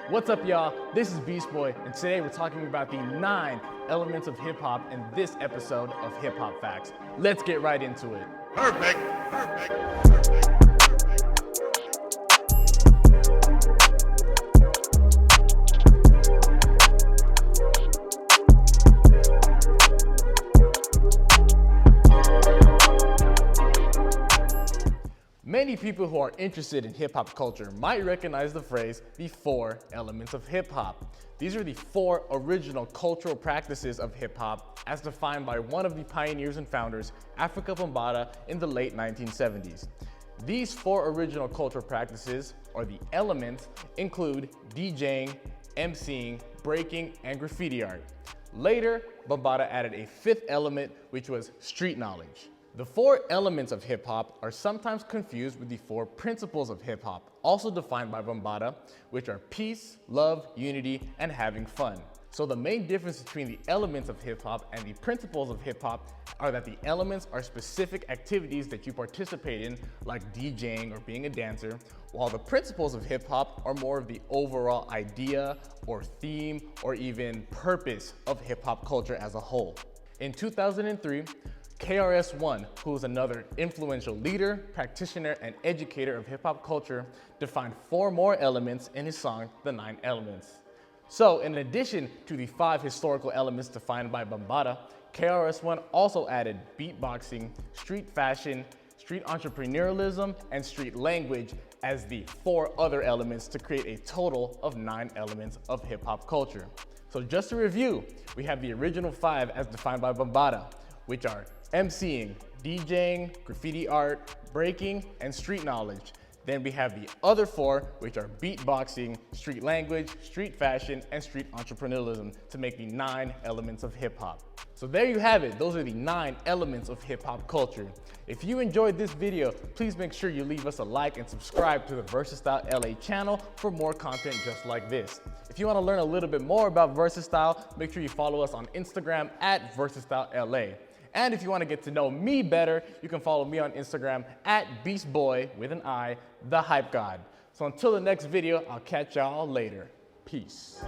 What's up, y'all? This is Beast Boy, and today we're talking about the 9 elements of hip hop in this episode of Hip Hop Facts. Let's get right into it. Perfect. Many people who are interested in hip-hop culture might recognize the phrase, the 4 elements of hip-hop. These are the 4 original cultural practices of hip-hop as defined by one of the pioneers and founders, Afrika Bambaataa, in the late 1970s. These 4 original cultural practices, or the elements, include DJing, MCing, breaking, and graffiti art. Later, Bambaataa added a 5th element, which was street knowledge. The 4 elements of hip-hop are sometimes confused with the 4 principles of hip-hop, also defined by Bambaataa, which are peace, love, unity, and having fun. So the main difference between the elements of hip-hop and the principles of hip-hop are that the elements are specific activities that you participate in, like DJing or being a dancer, while the principles of hip-hop are more of the overall idea or theme or even purpose of hip-hop culture as a whole. In 2003, KRS-One, who is another influential leader, practitioner, and educator of hip-hop culture, defined 4 more elements in his song, The 9 Elements. So, in addition to the 5 historical elements defined by Bambaataa, KRS-One also added beatboxing, street fashion, street entrepreneurialism, and street language as the 4 other elements to create a total of 9 elements of hip-hop culture. So just to review, we have the original 5 as defined by Bambaataa, which are MCing, DJing, graffiti art, breaking, and street knowledge. Then we have the other 4, which are beatboxing, street language, street fashion, and street entrepreneurialism to make the 9 elements of hip hop. So there you have it. Those are the 9 elements of hip hop culture. If you enjoyed this video, please make sure you leave us a like and subscribe to the Versatile LA channel for more content just like this. If you want to learn a little bit more about Versatile, make sure you follow us on Instagram at Versatile LA. And if you want to get to know me better, you can follow me on Instagram at BeastBoy with an I, the Hype God. So until the next video, I'll catch y'all later. Peace.